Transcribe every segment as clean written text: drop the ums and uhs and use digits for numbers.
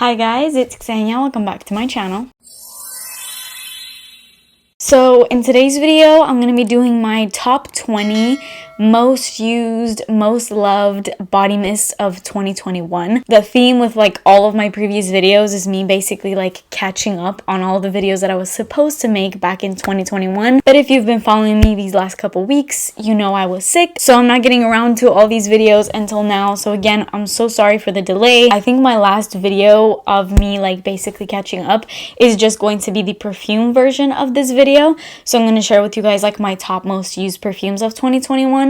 Hi guys, it's Xenia. Welcome back to my channel. So in today's video, I'm going to be doing my top 20 most used, most loved body mists of 2021. The theme with like all of my previous videos is me basically like catching up on all the videos that I was supposed to make back in 2021. But if you've been following me these last couple weeks, you know I was sick. So I'm not getting around to all these videos until now. So again, I'm so sorry for the delay. I think my last video of me like basically catching up is just going to be the perfume version of this video. So I'm going to share with you guys like my top most used perfumes of 2021.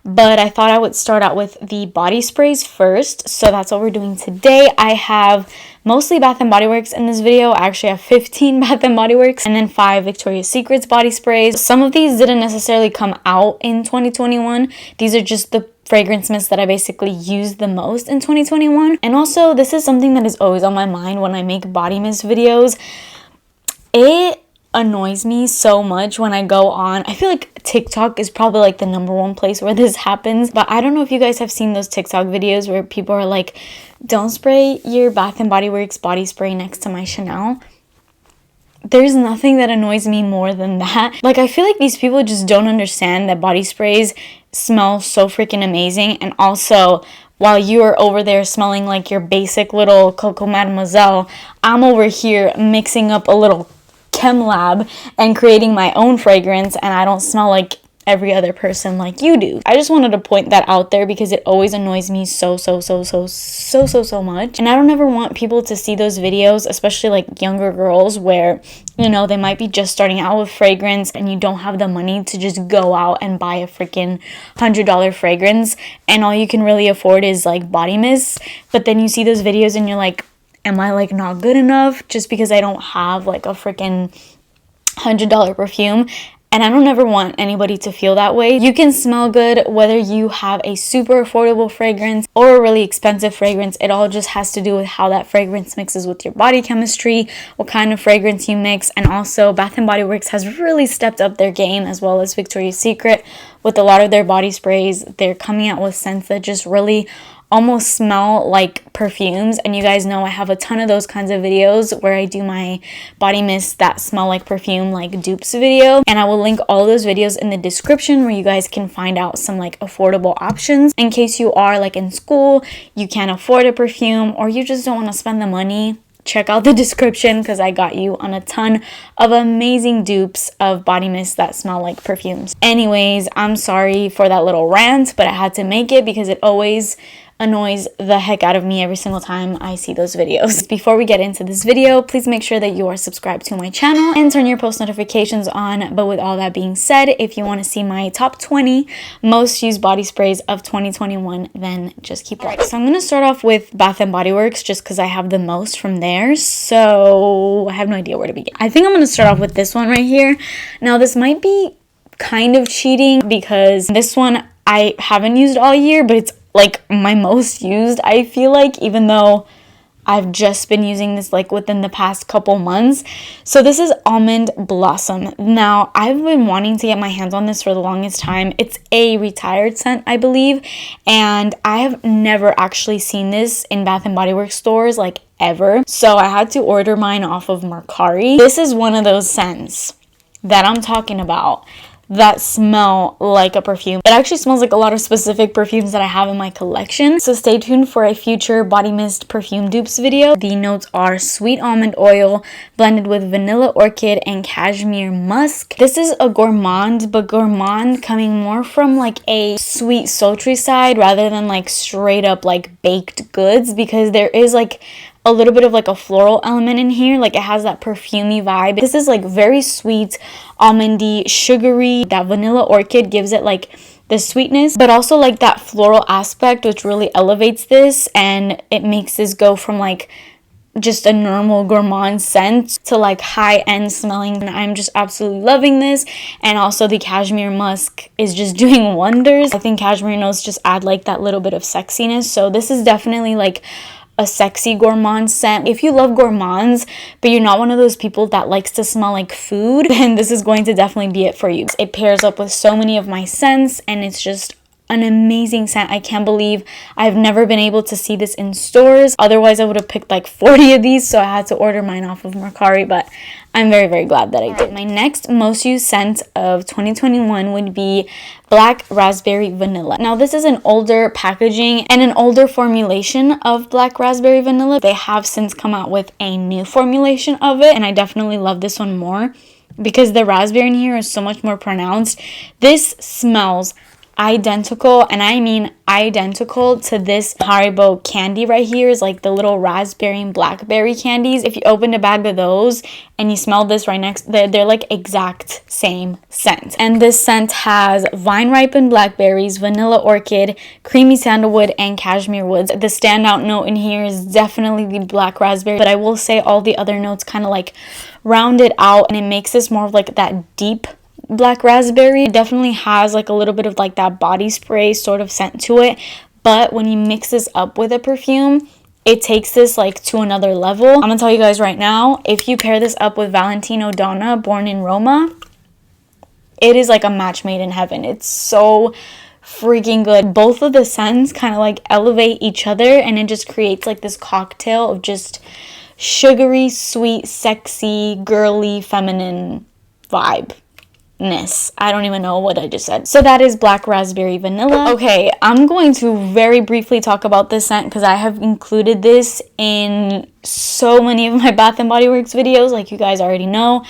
But I thought I would start out with the body sprays first. So that's what we're doing today. I have mostly Bath & Body Works in this video. I actually have 15 Bath & Body Works and then 5 Victoria's Secrets body sprays. Some of these didn't necessarily come out in 2021. These are just the fragrance mists that I basically used the most in 2021. And also, this is something that is always on my mind when I make body mist videos. It annoys me so much when I go on. I feel like TikTok is probably like the #1 place where this happens, but I don't know if you guys have seen those TikTok videos where people are like, don't spray your Bath & Body Works body spray next to my Chanel. There's nothing that annoys me more than that. Like, I feel like these people just don't understand that body sprays smell so freaking amazing. And also, while you are over there smelling like your basic little Coco Mademoiselle, I'm over here mixing up a little chem lab and creating my own fragrance, and I don't smell like every other person like you do. I just wanted to point that out there because it always annoys me so much. And I don't ever want people to see those videos, especially like younger girls, where, you know, they might be just starting out with fragrance and you don't have the money to just go out and buy a freaking $100 fragrance, and all you can really afford is like body mists. But then you see those videos and you're like, am I like not good enough just because I don't have like a freaking $100 perfume? And I don't ever want anybody to feel that way. You can smell good whether you have a super affordable fragrance or a really expensive fragrance. It all just has to do with how that fragrance mixes with your body chemistry, what kind of fragrance you mix. And also, Bath & Body Works has really stepped up their game, as well as Victoria's Secret. With a lot of their body sprays, they're coming out with scents that just really almost smell like perfumes. And you guys know I have a ton of those kinds of videos where I do my body mists that smell like perfume, like dupes video, and I will link all those videos in the description where you guys can find out some like affordable options in case you are like in school, you can't afford a perfume, or you just don't want to spend the money. Check out the description because I got you on a ton of amazing dupes of body mists that smell like perfumes. Anyways, I'm sorry for that little rant, but I had to make it because it always annoys the heck out of me every single time I see those videos. Before we get into this video, please make sure that you are subscribed to my channel and turn your post notifications on. But with all that being said, if you want to see my top 20 most used body sprays of 2021, then just keep watching. So I'm going to start off with Bath & Body Works just because I have the most from there. So I have no idea where to begin. I think I'm going to start off with this one right here. Now this might be kind of cheating because this one I haven't used all year, but it's like my most used, I feel like, even though I've just been using this like within the past couple months. So this is Almond Blossom. Now, I've been wanting to get my hands on this for the longest time. It's a retired scent, I believe, and I have never actually seen this in Bath & Body Works stores like ever. So I had to order mine off of Mercari. This is one of those scents that I'm talking about that smell like a perfume. It actually smells like a lot of specific perfumes that I have in my collection. So stay tuned for a future body mist perfume dupes video. The notes are sweet almond oil blended with vanilla orchid and cashmere musk. This is a gourmand, but gourmand coming more from like a sweet sultry side rather than like straight up like baked goods, because there is like a little bit of like a floral element in here. Like it has that perfumey vibe. This is like very sweet, almondy, sugary. That vanilla orchid gives it like the sweetness, but also like that floral aspect, which really elevates this, and it makes this go from like just a normal gourmand scent to like high-end smelling. And I'm just absolutely loving this. And also the cashmere musk is just doing wonders. I think cashmere notes just add like that little bit of sexiness. So this is definitely like a sexy gourmand scent. If you love gourmands, but you're not one of those people that likes to smell like food, then this is going to definitely be it for you. It pairs up with so many of my scents, and it's just an amazing scent. I can't believe I've never been able to see this in stores. Otherwise, I would have picked like 40 of these, so I had to order mine off of Mercari, but I'm very, very glad that I did. My next most used scent of 2021 would be Black Raspberry Vanilla. Now, this is an older packaging and an older formulation of Black Raspberry Vanilla. They have since come out with a new formulation of it, and I definitely love this one more because the raspberry in here is so much more pronounced. This smells identical, and I mean identical to this Haribo candy right here. Is like the little raspberry and blackberry candies. If you open a bag of those and you smell this right next, they're like exact same scent. And this scent has vine ripened blackberries, vanilla orchid, creamy sandalwood, and cashmere woods. The standout note in here is definitely the black raspberry, but I will say all the other notes kind of like round it out, and it makes this more of like that deep black raspberry. It definitely has like a little bit of like that body spray sort of scent to it, but when you mix this up with a perfume, it takes this like to another level. I'm gonna tell you guys right now, if you pair this up with Valentino Donna Born in Roma, it is like a match made in heaven. It's so freaking good. Both of the scents kind of like elevate each other, and it just creates like this cocktail of just sugary, sweet, sexy, girly, feminine vibe. I don't even know what I just said. So that is Black Raspberry Vanilla. Okay, I'm going to very briefly talk about this scent because I have included this in so many of my Bath & Body Works videos, like you guys already know.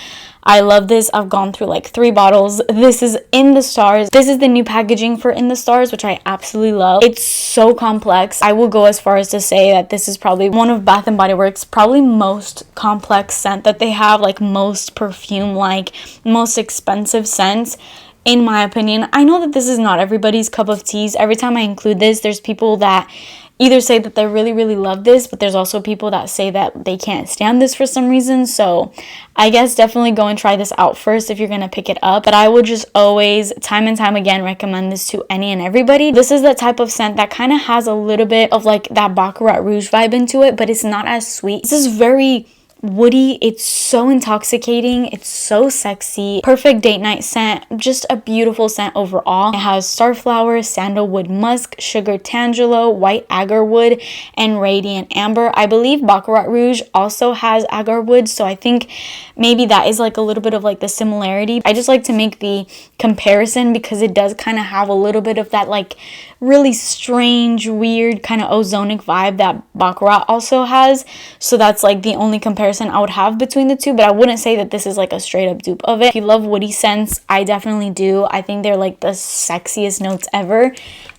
I love this. I've gone through like 3 bottles. This is In the Stars. This is the new packaging for In the Stars, which I absolutely love. It's so complex. I will go as far as to say that this is probably one of Bath & Body Works' probably most complex scent that they have, like most perfume-like, most expensive scents. In my opinion, I know that this is not everybody's cup of tea. Every time I include this, there's people that either say that they really, really love this, but there's also people that say that they can't stand this for some reason. So I guess definitely go and try this out first if you're going to pick it up. But I would just always, time and time again, recommend this to any and everybody. This is the type of scent that kind of has a little bit of like that Baccarat Rouge vibe into it, but it's not as sweet. This is very woody. It's so intoxicating. It's so sexy. Perfect date night scent. Just a beautiful scent overall. It has starflower, sandalwood musk, sugar tangelo, white agarwood, and radiant amber. I believe Baccarat Rouge also has agarwood, so I think maybe that is like a little bit of like the similarity. I just like to make the comparison because it does kind of have a little bit of that like really strange, weird kind of ozonic vibe that Baccarat also has. So that's like the only comparison I would have between the two, but I wouldn't say that this is like a straight up dupe of it. If you love woody scents, I definitely do. I think they're like the sexiest notes ever.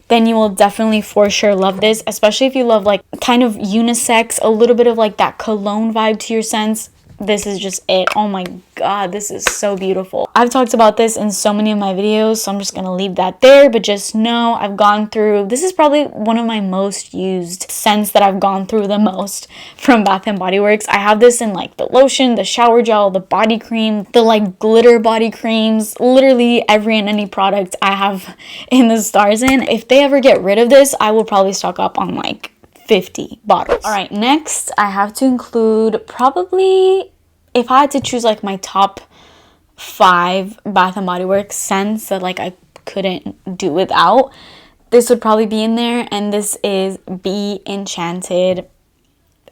Then you will definitely for sure love this, especially if you love like kind of unisex, a little bit of like that cologne vibe to your scents. This is just it. Oh my god, this is so beautiful. I've talked about this in so many of my videos, so I'm just gonna leave that there, but just know I've gone through, this is probably one of my most used scents that I've gone through the most from Bath & Body Works. I have this in like the lotion, the shower gel, the body cream, the like glitter body creams, literally every and any product I have In the Stars in. If they ever get rid of this, I will probably stock up on like 50 bottles. All right, next I have to include probably, if I had to choose like my top 5 Bath & Body Works scents that like I couldn't do without, this would probably be in there, and this is Be Enchanted.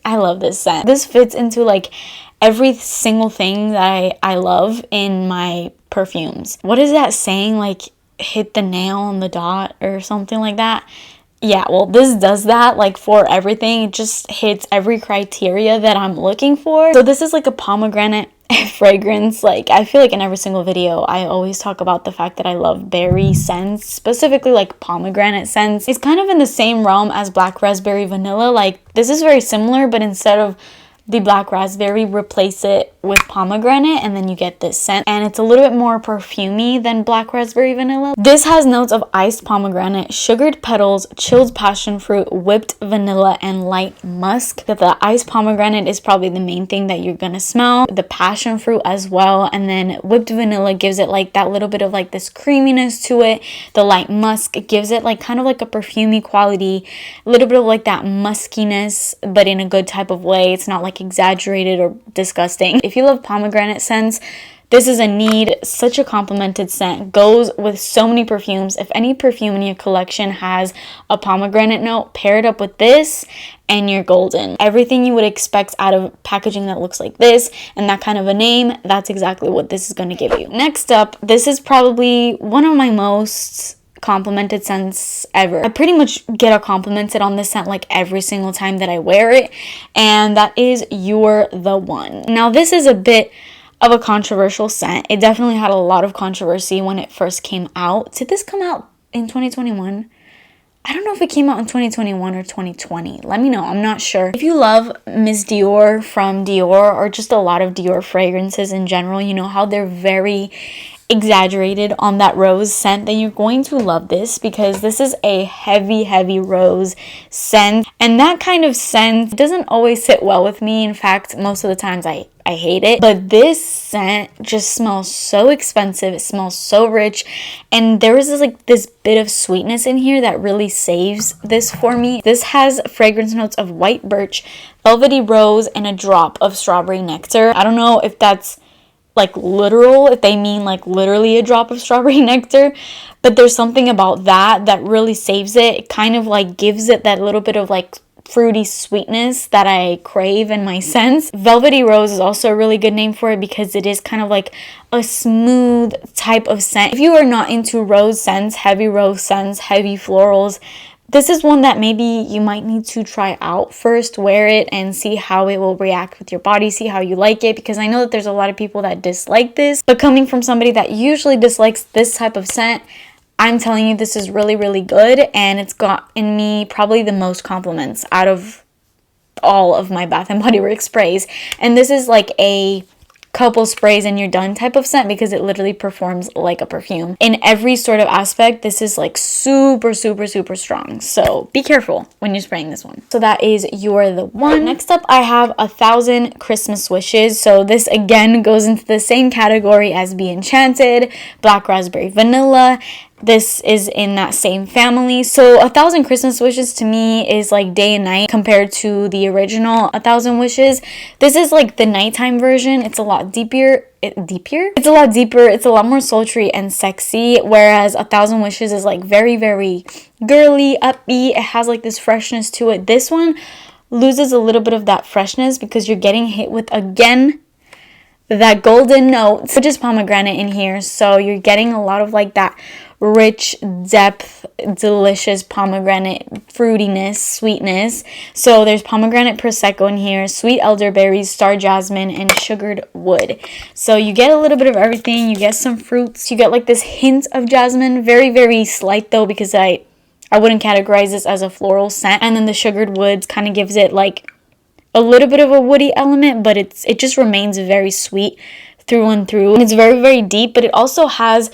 I love this scent. This fits into like every single thing that I love in my perfumes. What is that saying, like hit the nail on the dot or something like that? Yeah, well, this does that, like, for everything. It just hits every criteria that I'm looking for. So this is, like, a pomegranate fragrance. Like, I feel like in every single video, I always talk about the fact that I love berry scents, specifically, like, pomegranate scents. It's kind of in the same realm as Black Raspberry Vanilla. Like, this is very similar, but instead of the black raspberry, replace it with pomegranate, and then you get this scent, and it's a little bit more perfumey than Black Raspberry Vanilla. This has notes of iced pomegranate, sugared petals, chilled passion fruit, whipped vanilla, and light musk. That the iced pomegranate is probably the main thing that you're gonna smell, the passion fruit as well, and then whipped vanilla gives it like that little bit of like this creaminess to it. The light musk gives it like kind of like a perfumey quality, a little bit of like that muskiness, but in a good type of way. It's not like exaggerated or disgusting. If you love pomegranate scents, This is a need, such a complimented scent. Goes with so many perfumes. If any perfume in your collection has a pomegranate note, pair it up with this and you're golden. Everything you would expect out of packaging that looks like this and that kind of a name, that's exactly what this is going to give you. Next up, this is probably one of my most complimented scents ever. I pretty much get a complimented on this scent like every single time that I wear it, and that is You're the One. Now this is a bit of a controversial scent. It definitely had a lot of controversy when it first came out. Did this come out in 2021? I don't know if it came out in 2021 or 2020. Let me know. I'm not sure. If you love Miss Dior from Dior, or just a lot of Dior fragrances in general, you know how they're very exaggerated on that rose scent, then you're going to love this, because this is a heavy rose scent, and that kind of scent doesn't always sit well with me. In fact, most of the times I hate it, but this scent just smells so expensive. It smells so rich, and there is this bit of sweetness in here that really saves this for me. This has fragrance notes of white birch, velvety rose, and a drop of strawberry nectar. I don't know if that's like literal, if they mean like literally a drop of strawberry nectar, but there's something about that really saves it. It kind of like gives it that little bit of like fruity sweetness that I crave in my scents. Velvety rose is also a really good name for it, because it is kind of like a smooth type of scent. If you are not into rose scents, heavy florals, this is one that maybe you might need to try out first. Wear it and see how it will react with your body, see how you like it, because I know that there's a lot of people that dislike this, but coming from somebody that usually dislikes this type of scent, I'm telling you, this is really good, and it's gotten me probably the most compliments out of all of my Bath & Body Works sprays. And this is like a couple sprays and you're done type of scent, because it literally performs like a perfume. In every sort of aspect, this is like super strong. So be careful when you're spraying this one. So that is You're the One. Next up, I have 1,000 Christmas Wishes. So this again goes into the same category as Be Enchanted, Black Raspberry Vanilla. This is in that same family. So 1,000 Christmas Wishes to me is like day and night compared to the original 1,000 Wishes. This is like the nighttime version. It's a lot deeper. It's a lot deeper. It's a lot more sultry and sexy. Whereas 1,000 Wishes is like very girly, upbeat. It has like this freshness to it. This one loses a little bit of that freshness, because you're getting hit with, again, that golden note, which is pomegranate in here. So you're getting a lot of like that rich depth, delicious pomegranate fruitiness, sweetness. So there's pomegranate prosecco in here, sweet elderberries, star jasmine, and sugared wood. So you get a little bit of everything. You get some fruits. You get like this hint of jasmine, very slight though, because I wouldn't categorize this as a floral scent. And then the sugared woods kind of gives it like a little bit of a woody element, but it just remains very sweet through and through. And it's very deep, but it also has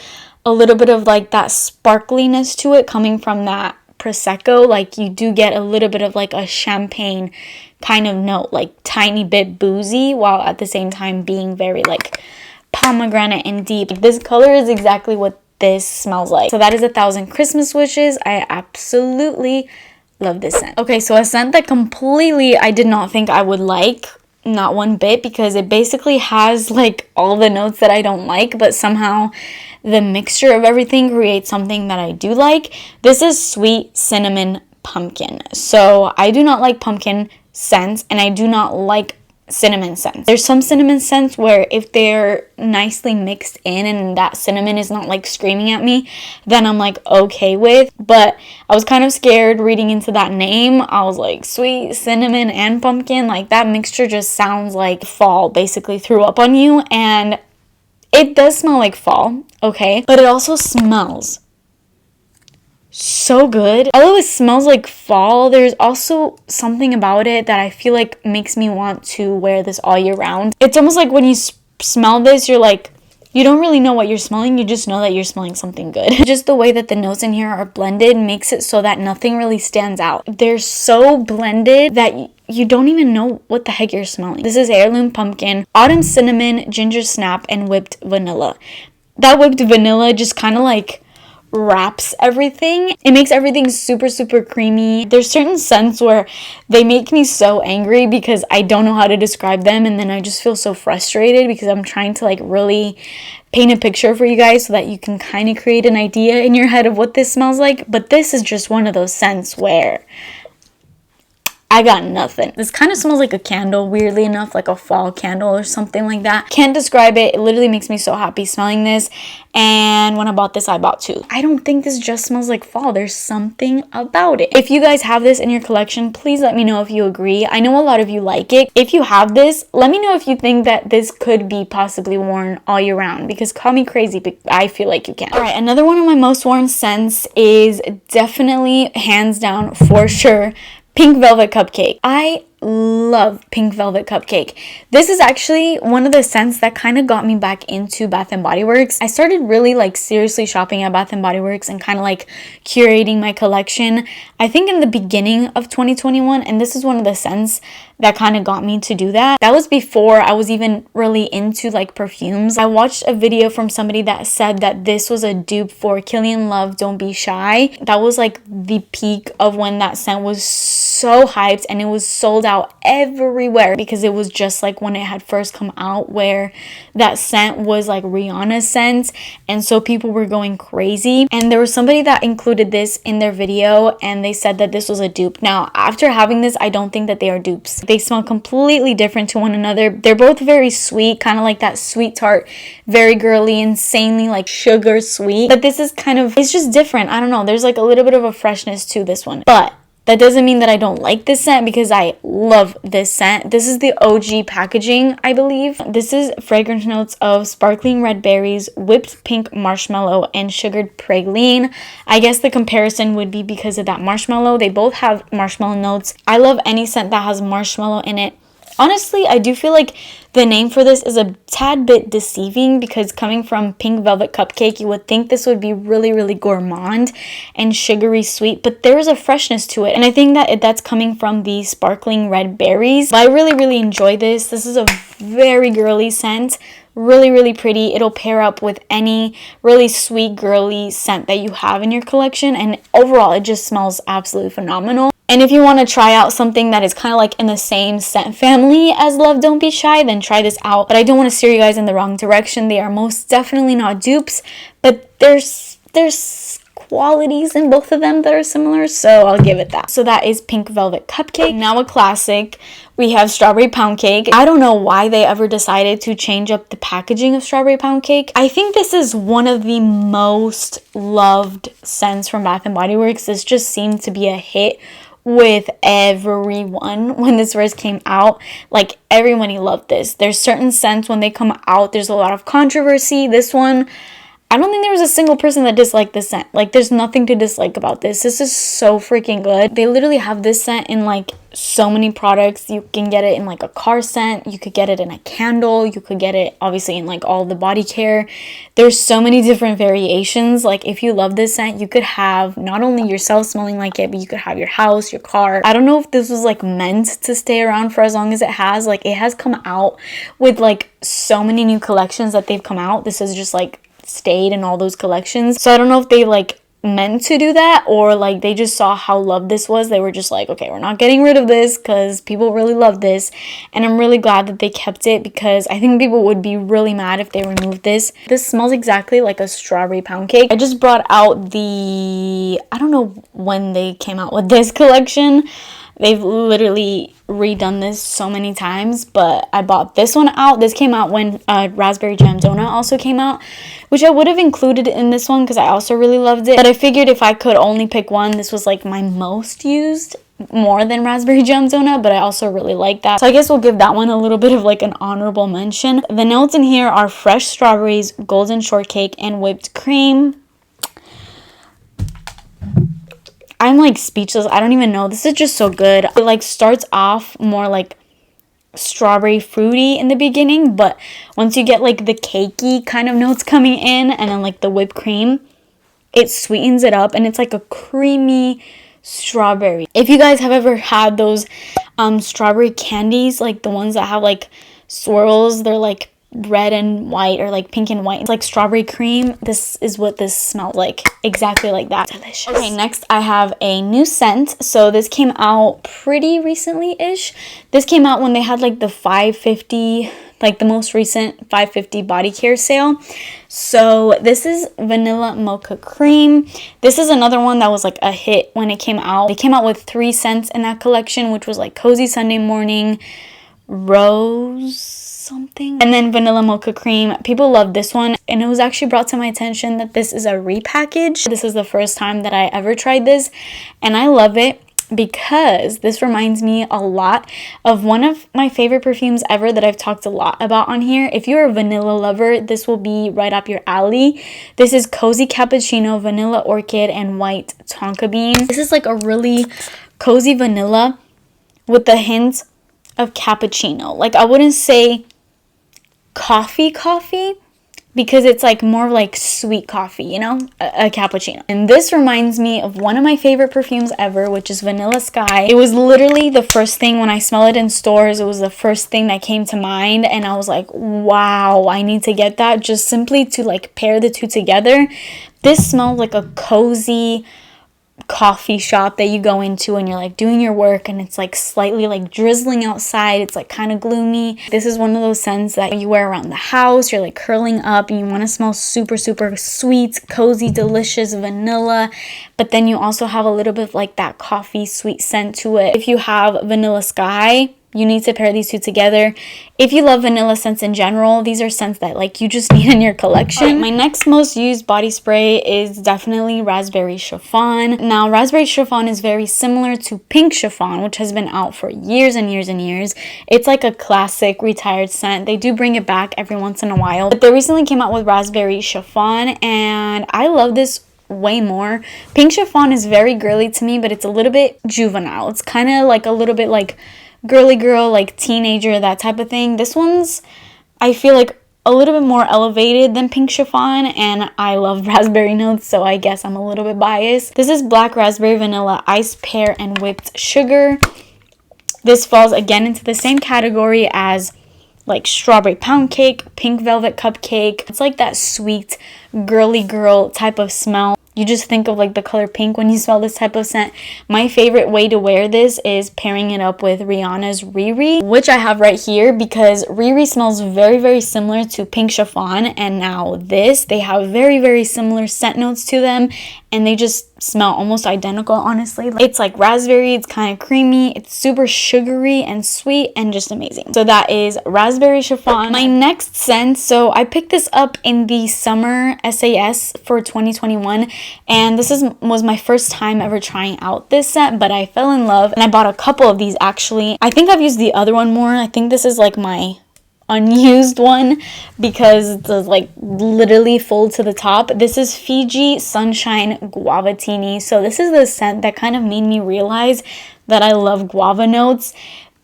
a little bit of like that sparkliness to it coming from that prosecco. Like you do get a little bit of like a champagne kind of note, like tiny bit boozy, while at the same time being very like pomegranate and deep. This color is exactly what this smells like. So that is 1,000 Christmas Wishes. I absolutely love this scent. Okay, so a scent that completely I did not think I would like, not one bit, because it basically has like all the notes that I don't like, but somehow the mixture of everything creates something that I do like. This is Sweet Cinnamon Pumpkin. So I do not like pumpkin scents, and I do not like cinnamon scents. There's some cinnamon scents where if they're nicely mixed in and that cinnamon is not like screaming at me, then I'm like okay with. But I was kind of scared reading into that name. I was like, sweet cinnamon and pumpkin, like that mixture just sounds like fall basically threw up on you. And it does smell like fall, okay, but it also smells so good. Although it smells like fall, there's also something about it that I feel like makes me want to wear this all year round. It's almost like when you smell this, you're like, you don't really know what you're smelling, you just know that you're smelling something good. Just the way that the notes in here are blended makes it so that nothing really stands out. They're so blended that you don't even know what the heck you're smelling. This is Heirloom Pumpkin, Autumn Cinnamon, Ginger Snap, and Whipped Vanilla. That whipped vanilla just kind of like wraps everything. It makes everything super, super creamy. There's certain scents where they make me so angry because I don't know how to describe them, and then I just feel so frustrated because I'm trying to like really paint a picture for you guys so that you can kind of create an idea in your head of what this smells like. But this is just one of those scents where I got nothing. This kind of smells like a candle, weirdly enough, like a fall candle or something like that. Can't describe it. It literally makes me so happy smelling this. And when I bought this, I bought two. I don't think this just smells like fall. There's something about it. If you guys have this in your collection, please let me know if you agree. I know a lot of you like it. If you have this, let me know if you think that this could be possibly worn all year round, because call me crazy, but I feel like you can. All right, another one of my most worn scents is definitely, hands down, for sure, Pink Velvet Cupcake. I love Pink Velvet Cupcake. This is actually one of the scents that kind of got me back into Bath and Body Works. I started really like seriously shopping at Bath and Body Works and kind of like curating my collection, I think in the beginning of 2021, and this is one of the scents that kind of got me to do that. That was before I was even really into like perfumes. I watched a video from somebody that said that this was a dupe for Killian Love Don't Be Shy. That was like the peak of when that scent was so hyped, and it was sold out everywhere because it was just like when it had first come out, where that scent was like Rihanna's scent, and so people were going crazy. And there was somebody that included this in their video, and they said that this was a dupe. Now, after having this, I don't think that they are dupes. They smell completely different to one another. They're both very sweet, kind of like that sweet tart, very girly, insanely like sugar sweet. But this is kind of, it's just different. I don't know. There's like a little bit of a freshness to this one. But that doesn't mean that I don't like this scent, because I love this scent. This is the OG packaging, I believe. This is fragrance notes of sparkling red berries, whipped pink marshmallow, and sugared praline. I guess the comparison would be because of that marshmallow. They both have marshmallow notes. I love any scent that has marshmallow in it. Honestly, I do feel like the name for this is a tad bit deceiving, because coming from Pink Velvet Cupcake, you would think this would be really, really gourmand and sugary sweet, but there is a freshness to it. And I think that that's coming from the sparkling red berries. But I really, really enjoy this. This is a very girly scent. Really, really pretty. It'll pair up with any really sweet, girly scent that you have in your collection. And overall, it just smells absolutely phenomenal. And if you want to try out something that is kind of like in the same scent family as Love Don't Be Shy, then try this out. But I don't want to steer you guys in the wrong direction. They are most definitely not dupes, but there's qualities in both of them that are similar, so I'll give it that. So that is Pink Velvet Cupcake. Now a classic, we have Strawberry Pound Cake. I don't know why they ever decided to change up the packaging of Strawberry Pound Cake. I think this is one of the most loved scents from Bath and Body Works. This just seemed to be a hit with everyone when this first came out. Like, everybody loved this. There's certain scents when they come out, there's a lot of controversy. This one, I don't think there was a single person that disliked this scent. Like, there's nothing to dislike about this. This is so freaking good. They literally have this scent in like so many products. You can get it in like a car scent. You could get it in a candle. You could get it obviously in like all the body care. There's so many different variations. Like, if you love this scent, you could have not only yourself smelling like it, but you could have your house, your car. I don't know if this was like meant to stay around for as long as it has. Like, it has come out with like so many new collections that they've come out. This is just like stayed in all those collections. So I don't know if they like meant to do that, or like they just saw how loved this was. They were just like, okay, we're not getting rid of this because people really love this. And I'm really glad that they kept it, because I think people would be really mad if they removed this. This smells exactly like a strawberry pound cake. I just brought out the, I don't know when they came out with this collection. They've literally redone this so many times, but I bought this one out. This came out when Raspberry Jam Donut also came out, which I would have included in this one because I also really loved it. But I figured if I could only pick one, this was like my most used, more than Raspberry Jam Donut, but I also really like that. So I guess we'll give that one a little bit of like an honorable mention. The notes in here are fresh strawberries, golden shortcake, and whipped cream. I'm like speechless. I don't even know. This is just so good. It like starts off more like strawberry fruity in the beginning, but once you get like the cakey kind of notes coming in, and then like the whipped cream, it sweetens it up, and it's like a creamy strawberry. If you guys have ever had those strawberry candies, like the ones that have like swirls, they're like red and white, or like pink and white. It's like strawberry cream. This is what this smells like, exactly like that. Delicious. Okay, next I have a new scent. So this came out pretty recently-ish. This came out when they had like the 550, like the most recent 550 body care sale. So this is vanilla mocha cream. This is another one that was like a hit when it came out. They came out with 3 scents in that collection, which was like Cozy Sunday Morning, Rose something, and then vanilla mocha cream. People love this one, and it was actually brought to my attention that this is a repackage. This is the first time that I ever tried this, and I love it because this reminds me a lot of one of my favorite perfumes ever that I've talked a lot about on here. If you're a vanilla lover, this will be right up your alley. This is Cozy Cappuccino, Vanilla Orchid, and White Tonka Bean. This is like a really cozy vanilla with the hint of cappuccino. Like, I wouldn't say coffee because it's like more like sweet coffee, you know, a cappuccino. And this reminds me of one of my favorite perfumes ever, which is Vanilla Sky. It was literally the first thing when I smell it in stores. It was the first thing that came to mind, and I was like, wow, I need to get that, just simply to like pair the two together. This smells like a cozy coffee shop that you go into and you're like doing your work, and it's like slightly like drizzling outside. It's like kind of gloomy. This is one of those scents that you wear around the house. You're like curling up and you want to smell super sweet, cozy, delicious vanilla, but then you also have a little bit of like that coffee sweet scent to it. If you have Vanilla Sky, you need to pair these two together. If you love vanilla scents in general, these are scents that like you just need in your collection. Right, my next most used body spray is definitely Raspberry Chiffon. Now, Raspberry Chiffon is very similar to Pink Chiffon, which has been out for years and years and years. It's like a classic retired scent. They do bring it back every once in a while, but they recently came out with Raspberry Chiffon, and I love this way more. Pink Chiffon is very girly to me, but it's a little bit juvenile. It's kind of like a little bit like girly girl, like teenager, that type of thing. This one's, I feel like, a little bit more elevated than Pink Chiffon, and I love raspberry notes, so I guess I'm a little bit biased. This is Black Raspberry Vanilla Ice Pear and Whipped Sugar. This falls again into the same category as like Strawberry Pound Cake, Pink Velvet Cupcake. It's like that sweet girly girl type of smell. You just think of like the color pink when you smell this type of scent. My favorite way to wear this is pairing it up with Rihanna's Riri, which I have right here, because Riri smells very similar to Pink Chiffon, and now this, they have very similar scent notes to them, and they just smell almost identical, honestly. It's like raspberry, it's kind of creamy, it's super sugary and sweet and just amazing. So that is Raspberry Chiffon. My next scent, so I picked this up in the summer SAS for 2021, and this was my first time ever trying out this scent, but I fell in love, and I bought a couple of these actually. I think I've used the other one more. I think this is like my unused one because it's like literally full to the top. This is Fiji Sunshine Guava-tini. So this is the scent that kind of made me realize that I love guava notes,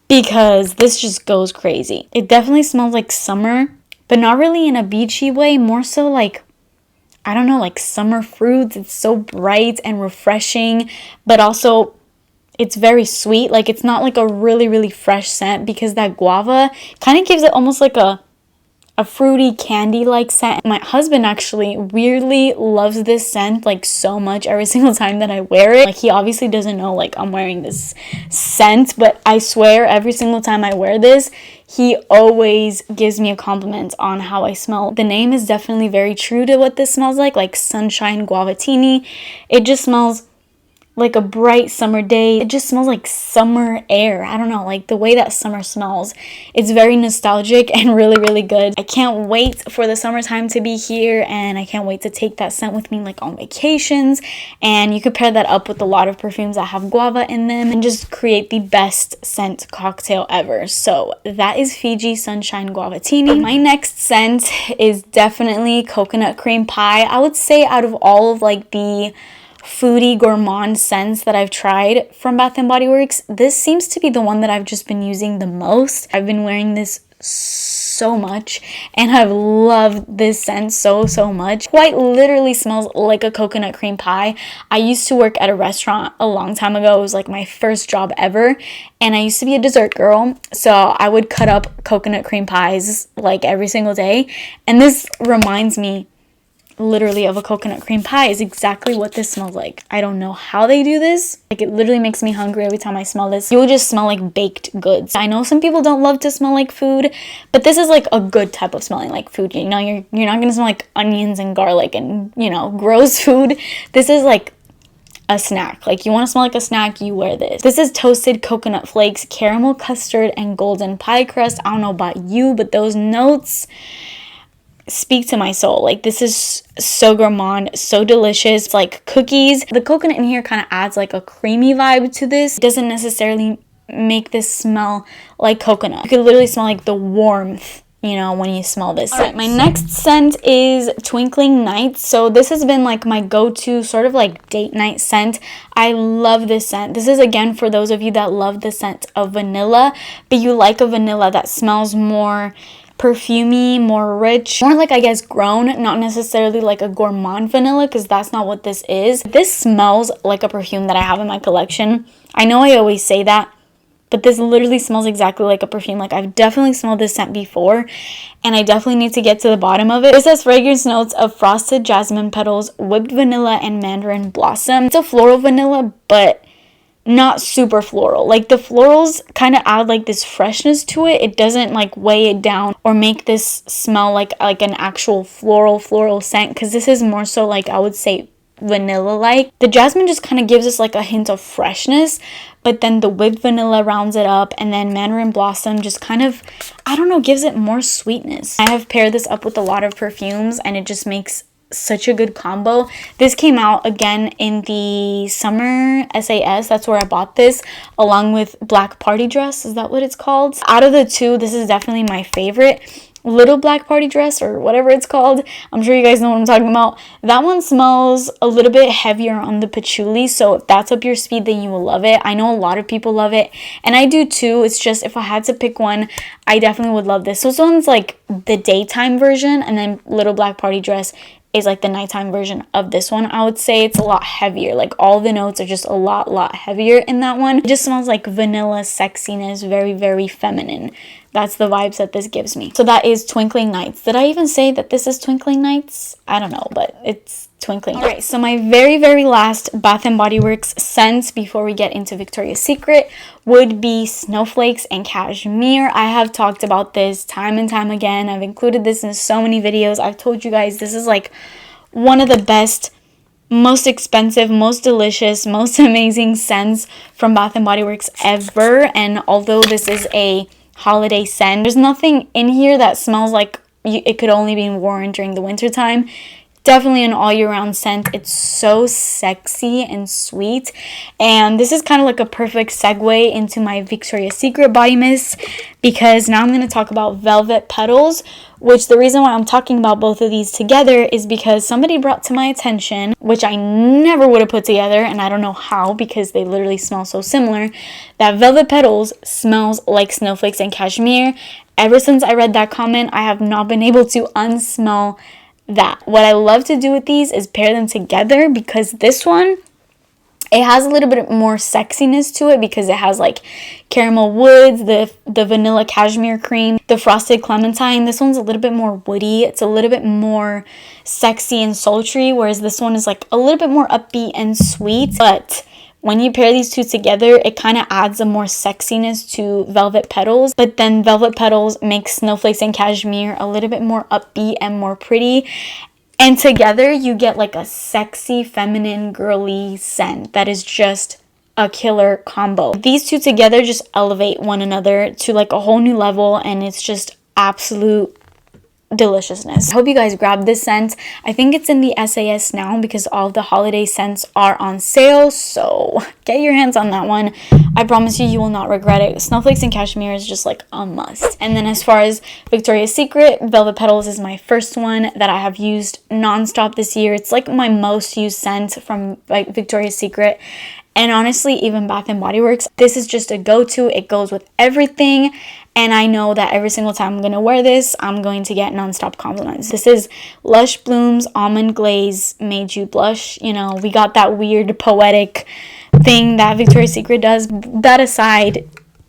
because this just goes crazy. It definitely smells like summer, but not really in a beachy way, more so like, I don't know, like summer fruits. It's so bright and refreshing, but also it's very sweet. Like, it's not like a really fresh scent, because that guava kind of gives it almost like a fruity candy like scent. My husband actually weirdly loves this scent like so much every single time that I wear it. Like, he obviously doesn't know like I'm wearing this scent, but I swear every single time I wear this, he always gives me a compliment on how I smell. The name is definitely very true to what this smells like Sunshine Guava-tini. It just smells like a bright summer day. It just smells like summer air. I don't know, like the way that summer smells. It's very nostalgic and really good. I can't wait for the summertime to be here, and I can't wait to take that scent with me like on vacations. And you could pair that up with a lot of perfumes that have guava in them and just create the best scent cocktail ever. So that is Fiji Sunshine Guava-tini. My next scent is definitely Coconut Cream Pie. I would say out of all of like the foodie gourmand scents that I've tried from Bath & Body Works, this seems to be the one that I've just been using the most. I've been wearing this so much, and I've loved this scent so much. Quite literally smells like a coconut cream pie. I used to work at a restaurant a long time ago. It was like my first job ever, and I used to be a dessert girl, so I would cut up coconut cream pies like every single day, and this reminds me literally of a coconut cream pie. Is exactly what this smells like. I don't know how they do this. Like, it literally makes me hungry every time I smell this. You will just smell like baked goods. I know some people don't love to smell like food, but this is like a good type of smelling like food. You know, you're not gonna smell like onions and garlic and, you know, gross food. This is like a snack. Like, you want to smell like a snack, you wear this. This is toasted coconut flakes, caramel custard, and golden pie crust. I don't know about you, but those notes speak to my soul. Like, this is so gourmand, so delicious. It's like cookies. The coconut in here kind of adds like a creamy vibe to this. It doesn't necessarily make this smell like coconut. You can literally smell like the warmth, you know, when you smell this scent. My next scent is Twinkling Nights. So this has been like my go-to sort of like date night scent. I love this scent. This is, again, for those of you that love the scent of vanilla, but you like a vanilla that smells more perfumey, more rich, more like, I guess, grown, not necessarily like a gourmand vanilla, because that's not what this is. This smells like a perfume that I have in my collection. I know I always say that, but this literally smells exactly like a perfume. Like, I've definitely smelled this scent before, and I definitely need to get to the bottom of it. This has fragrance notes of frosted jasmine petals, whipped vanilla, and mandarin blossom. It's a floral vanilla, but not super floral. Like, the florals kind of add like this freshness to it. It doesn't like weigh it down or make this smell like an actual floral scent, because this is more so like, I would say, vanilla like. The jasmine just kind of gives us like a hint of freshness, but then the whipped vanilla rounds it up, and then mandarin blossom just kind of, I don't know, gives it more sweetness. I have paired this up with a lot of perfumes, and it just makes such a good combo. This came out again in the summer SAS. That's where I bought this, along with Black Party Dress. Is that what it's called? Out of the two, this is definitely my favorite. Little Black Party Dress, or whatever it's called, I'm sure you guys know what I'm talking about. That one smells a little bit heavier on the patchouli, so if that's up your speed, then you will love it. I know a lot of people love it, and I do too. It's just, if I had to pick one, I definitely would love this. So this one's like the daytime version, and then Little Black Party Dress is like the nighttime version of this one. I would say it's a lot heavier. Like, all the notes are just a lot heavier in that one. It just smells like vanilla sexiness, very feminine. That's the vibes that this gives me. So that is Twinkling Nights. Did I even say that this is Twinkling Nights? I don't know, but it's Twinkling. Alright, so my very last Bath & Body Works scent before we get into Victoria's Secret would be Snowflakes and Cashmere. I have talked about this time and time again. I've included this in so many videos. I've told you guys this is like one of the best, most expensive, most delicious, most amazing scents from Bath & Body Works ever. And although this is a holiday scent, there's nothing in here that smells like it could only be worn during the winter time. Definitely an all year round scent. It's so sexy and sweet, and this is kind of like a perfect segue into my Victoria's Secret body mist, because now I'm going to talk about Velvet Petals, which the reason why I'm talking about both of these together is because somebody brought to my attention, which I never would have put together, and I don't know how, because they literally smell so similar, that Velvet Petals smells like Snowflakes and Cashmere. Ever since I read that comment, I have not been able to unsmell that. What I love to do with these is pair them together, because this one, it has a little bit more sexiness to it, because it has like caramel woods, the vanilla cashmere cream, the frosted clementine. This one's a little bit more woody. It's a little bit more sexy and sultry, whereas this one is like a little bit more upbeat and sweet. But when you pair these two together, it kind of adds a more sexiness to Velvet Petals. But then Velvet Petals makes Snowflakes and Cashmere a little bit more upbeat and more pretty. And together you get like a sexy, feminine, girly scent that is just a killer combo. These two together just elevate one another to like a whole new level, and it's just absolute deliciousness. I hope you guys grabbed this scent. I think it's in the SAS now, because all of the holiday scents are on sale, so get your hands on that one. I promise you, you will not regret it. Snowflakes and Cashmere is just like a must. And then as far as Victoria's Secret, Velvet Petals is my first one that I have used non-stop this year. It's like my most used scent from like Victoria's Secret. And honestly, even Bath & Body Works, this is just a go-to. It goes with everything. And I know that every single time I'm going to wear this, I'm going to get nonstop compliments. This is Lush Bloom's Almond Glaze Made You Blush. You know, we got that weird poetic thing that Victoria's Secret does. That aside,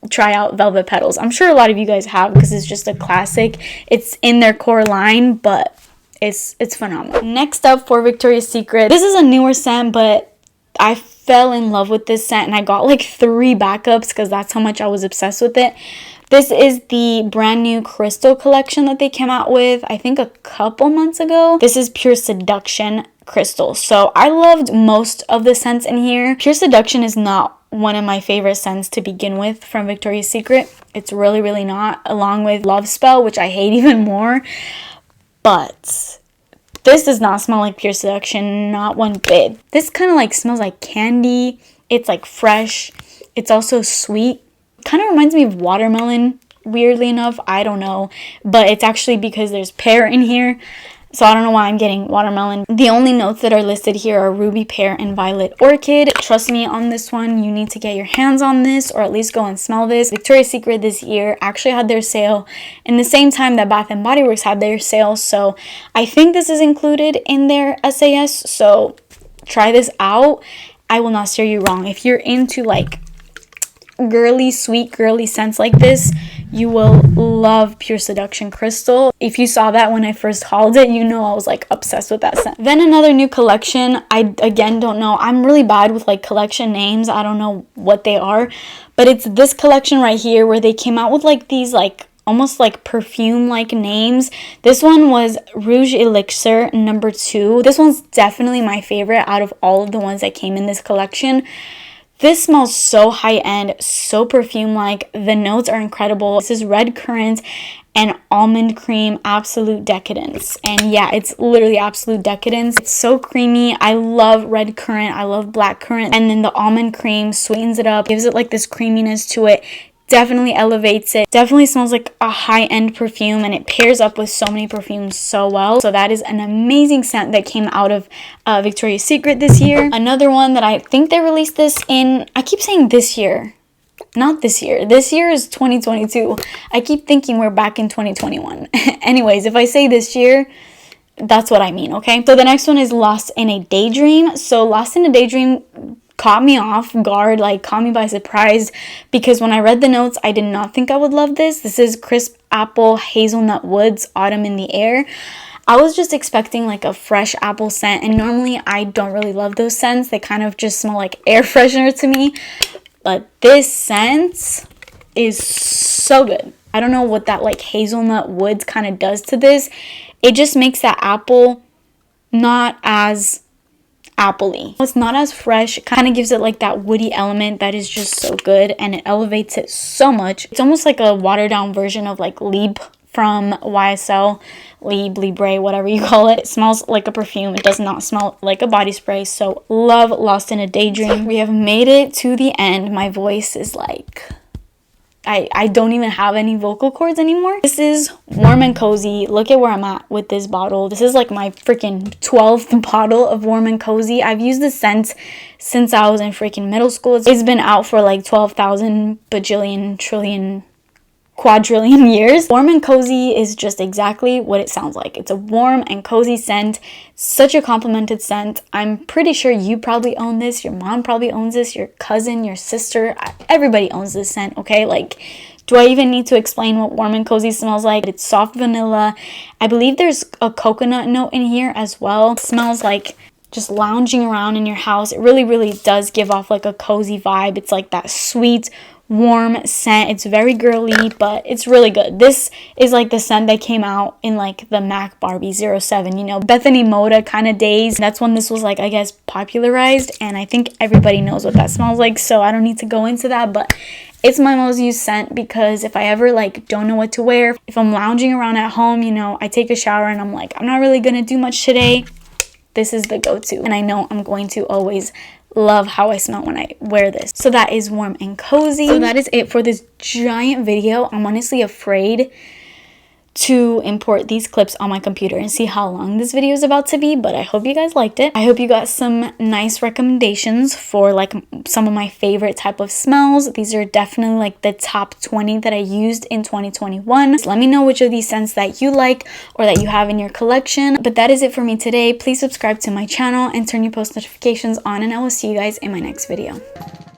try out Velvet Petals. I'm sure a lot of you guys have because it's just a classic. It's in their core line, but it's phenomenal. Next up for Victoria's Secret, this is a newer scent, but I fell in love with this scent and I got like 3 backups because that's how much I was obsessed with it. This is the brand new Crystal collection that they came out with, I think a couple months ago. This is Pure Seduction Crystal. So I loved most of the scents in here. Pure Seduction is not one of my favorite scents to begin with from Victoria's Secret. It's really, really not, along with Love Spell, which I hate even more. But this does not smell like Pure Seduction, not one bit. This kind of like smells like candy. It's like fresh. It's also sweet. Kind of reminds me of watermelon, weirdly enough. I don't know. But it's actually because there's pear in here. So I don't know why I'm getting watermelon. The only notes that are listed here are ruby pear and violet orchid. Trust me on this one, you need to get your hands on this or at least go and smell this. Victoria's Secret this year actually had their sale in the same time that Bath & Body Works had their sale. So I think this is included in their SAS. So try this out. I will not steer you wrong. If you're into like girly, sweet, girly scents like this, you will love Pure Seduction Crystal. If you saw that when I first hauled it, you know I was like obsessed with that scent. Then another new collection. I again don't know. I'm really bad with like collection names. I don't know what they are, but it's this collection right here where they came out with like these like almost like perfume like names. This one was Rouge Elixir number 2. This one's definitely my favorite out of all of the ones that came in this collection. This smells so high-end, so perfume-like. The notes are incredible. This is red currant and almond cream, absolute decadence. And yeah, it's literally absolute decadence. It's so creamy. I love red currant. I love black currant. And then the almond cream sweetens it up, gives it like this creaminess to it. Definitely elevates it. Definitely smells like a high-end perfume, and it pairs up with so many perfumes so well. So that is an amazing scent that came out of Victoria's Secret this year. Another one that I think they released this in, I keep saying this year, not this year. This year is 2022. I keep thinking we're back in 2021. Anyways, if I say this year, that's what I mean, okay? So the next one is Lost in a Daydream. So Lost in a Daydream caught me off guard, like caught me by surprise, because when I read the notes, I did not think I would love this. This is Crisp Apple Hazelnut Woods Autumn in the Air. I was just expecting like a fresh apple scent, and normally I don't really love those scents. They kind of just smell like air freshener to me, but this scent is so good. I don't know what that like hazelnut woods kind of does to this. It just makes that apple not as appley. It's not as fresh. It kind of gives it like that woody element that is just so good, and it elevates it so much. It's almost like a watered down version of like Libre from YSL, Libre, whatever you call it. It smells like a perfume. It does not smell like a body spray. So love Lost in a Daydream. We have made it to the end. My voice is like, I don't even have any vocal cords anymore. This is Warm and Cozy. Look at where I'm at with this bottle. This is like my freaking 12th bottle of Warm and Cozy. I've used this scent since I was in freaking middle school. It's been out for like 12,000 bajillion trillion quadrillion years. Warm and Cozy is just exactly what it sounds like. It's a warm and cozy scent. Such a complimented scent. I'm pretty sure you probably own this. Your mom probably owns this. Your cousin, your sister, everybody owns this scent, okay? Like, do I even need to explain what Warm and Cozy smells like? It's soft vanilla. I believe there's a coconut note in here as well. It smells like just lounging around in your house. It really, really does give off like a cozy vibe. It's like that sweet, warm scent. It's very girly, but it's really good. This is like the scent that came out in like the MAC Barbie 07, you know, Bethany Moda kind of days. That's when this was like, I guess, popularized, and I think everybody knows what that smells like, so I don't need to go into that. But it's my most used scent because if I ever like don't know what to wear, if I'm lounging around at home, you know, I take a shower and I'm like, I'm not really gonna do much today, this is the go-to, and I know I'm going to always love how I smell when I wear this. So that is Warm and Cozy. So that is it for this giant video. I'm honestly afraid to import these clips on my computer and see how long this video is about to be, but I hope you guys liked it. I hope you got some nice recommendations for like some of my favorite type of smells. These are definitely like the top 20 that I used in 2021. So let me know which of these scents that you like or that you have in your collection. But that is it for me today. Please subscribe to my channel and turn your post notifications on, and I will see you guys in my next video.